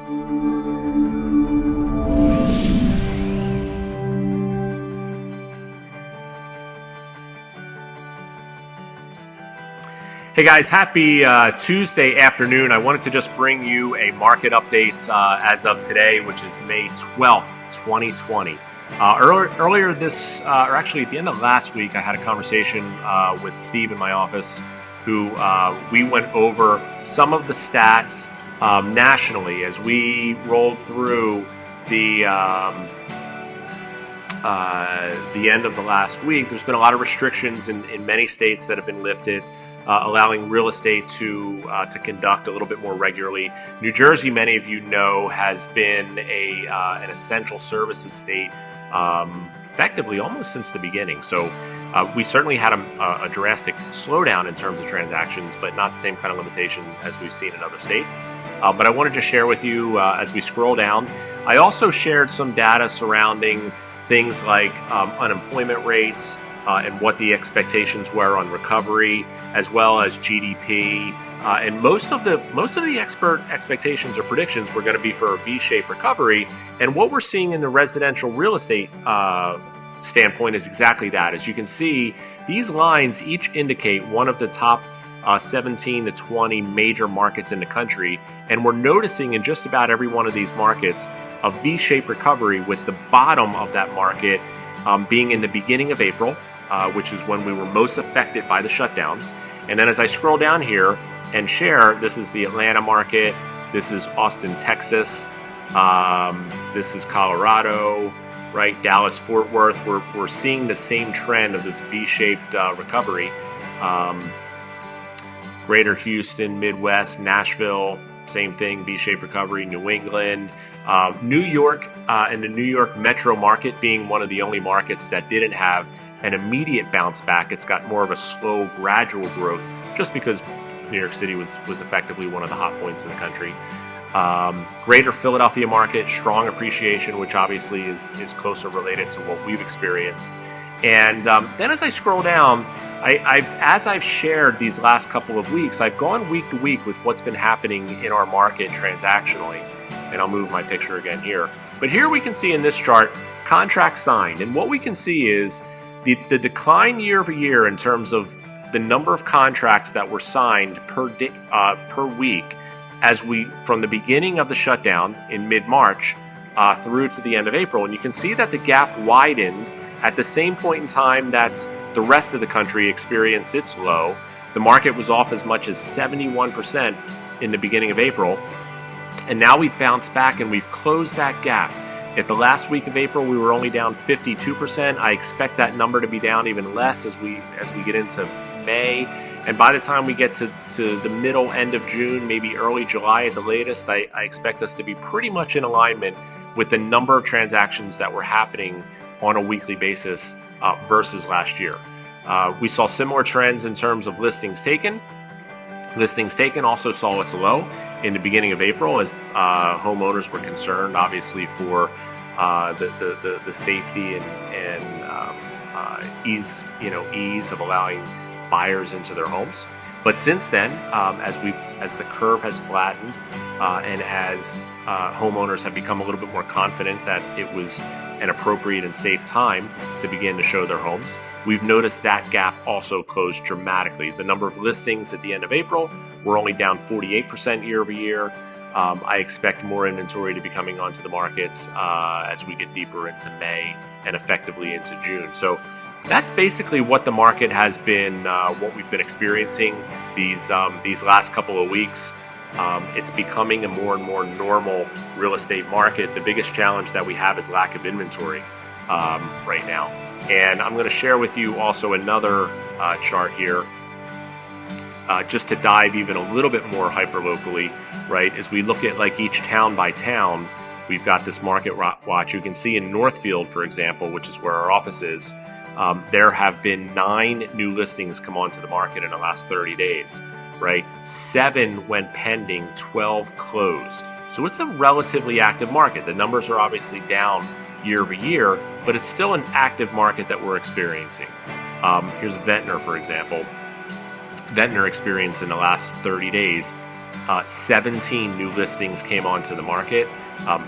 Hey guys, happy Tuesday afternoon. I wanted to just bring you a market update as of today, which is May 12th, 2020. Earlier this, or actually at the end of last week, I had a conversation with Steve in my office, who we went over some of the stats nationally as we rolled through the end of the last week. There's been a lot of restrictions in many states that have been lifted. Allowing real estate to conduct a little bit more regularly. New Jersey, many of you know, has been an essential services state effectively almost since the beginning. So we certainly had a drastic slowdown in terms of transactions, but not the same kind of limitation as we've seen in other states. But I wanted to share with you as we scroll down. I also shared some data surrounding things like unemployment rates, and what the expectations were on recovery, as well as GDP, and most of the expert expectations or predictions were going to be for a V-shaped recovery. And what we're seeing in the residential real estate standpoint is exactly that. As you can see, these lines each indicate one of the top 17 to 20 major markets in the country, and we're noticing in just about every one of these markets a V-shaped recovery, with the bottom of that market being in the beginning of April. Which is when we were most affected by the shutdowns. And then as I scroll down here and share, this is the Atlanta market, this is Austin, Texas, this is Colorado, right? Dallas, Fort Worth. We're seeing the same trend of this V-shaped recovery. Greater Houston, Midwest, Nashville, same thing, V-shaped recovery. New England, New York, and the New York metro market being one of the only markets that didn't have an immediate bounce back. It's got more of a slow, gradual growth, just because New York City was effectively one of the hot points in the country. Greater Philadelphia market, strong appreciation, which obviously is closer related to what we've experienced. And then as I scroll down, as I've shared these last couple of weeks, I've gone week to week with what's been happening in our market transactionally. And I'll move my picture again here. But here we can see in this chart, contract signed. And what we can see is the decline year over year in terms of the number of contracts that were signed per week, as we from the beginning of the shutdown in mid-March through to the end of April. And you can see that the gap widened at the same point in time that the rest of the country experienced its low. The market was off as much as 71% in the beginning of April. And now we've bounced back and we've closed that gap. At the last week of April, we were only down 52%. I expect that number to be down even less as we get into May. And by the time we get to the middle, end of June, maybe early July at the latest, I expect us to be pretty much in alignment with the number of transactions that were happening on a weekly basis versus last year. We saw similar trends in terms of listings taken. Listings taken also saw its low in the beginning of April as homeowners were concerned, obviously, for the safety and ease of allowing buyers into their homes. But since then, as the curve has flattened and as homeowners have become a little bit more confident that it was an appropriate and safe time to begin to show their homes, we've noticed that gap also closed dramatically. The number of listings at the end of April were only down 48% year over year. I expect more inventory to be coming onto the markets as we get deeper into May and effectively into June. So that's basically what the market has been, what we've been experiencing these last couple of weeks. It's becoming a more and more normal real estate market. The biggest challenge that we have is lack of inventory right now. And I'm going to share with you also another chart here, just to dive even a little bit more hyper-locally, right? As we look at like each town by town, we've got this market watch. You can see in Northfield, for example, which is where our office is, there have been 9 new listings come onto the market in the last 30 days, right? 7 went pending, 12 closed. So it's a relatively active market. The numbers are obviously down year over year, but it's still an active market that we're experiencing. Here's Ventnor, for example. Ventnor experienced in the last 30 days 17 new listings came onto the market.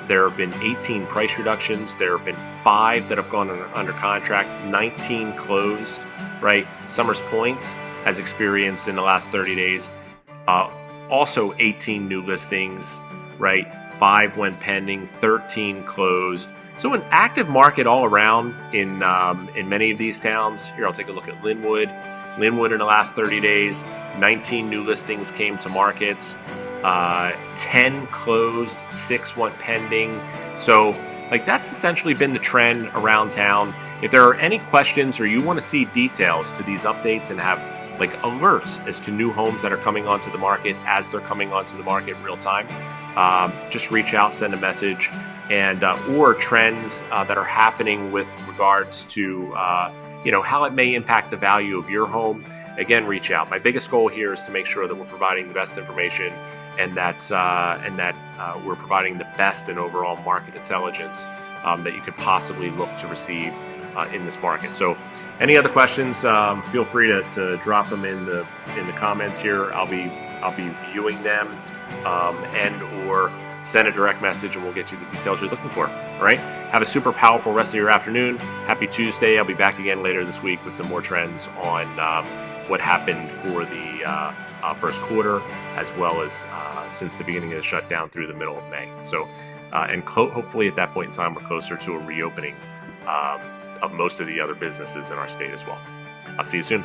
There have been 18 price reductions. There have been 5 that have gone under contract, 19 closed, right? Somers Point has experienced in the last 30 days also 18 new listings, right? 5 went pending, 13 closed. So an active market all around in many of these towns. Here, I'll take a look at Linwood. Linwood in the last 30 days, 19 new listings came to market, 10 closed, 6 went pending. So like that's essentially been the trend around town. If there are any questions or you want to see details to these updates and have like alerts as to new homes that are coming onto the market as they're coming onto the market in real time, just reach out, send a message, and or trends that are happening with regards to how it may impact the value of your home. Again, reach out. My biggest goal here is to make sure that we're providing the best information, and that we're providing the best in overall market intelligence that you could possibly look to receive in this market. So, any other questions? Feel free to drop them in the comments here. I'll be viewing them, and or send a direct message and we'll get you the details you're looking for. All right. Have a super powerful rest of your afternoon. Happy Tuesday. I'll be back again later this week with some more trends on what happened for the first quarter, as well as since the beginning of the shutdown through the middle of May. So, hopefully at that point in time, we're closer to a reopening of most of the other businesses in our state as well. I'll see you soon.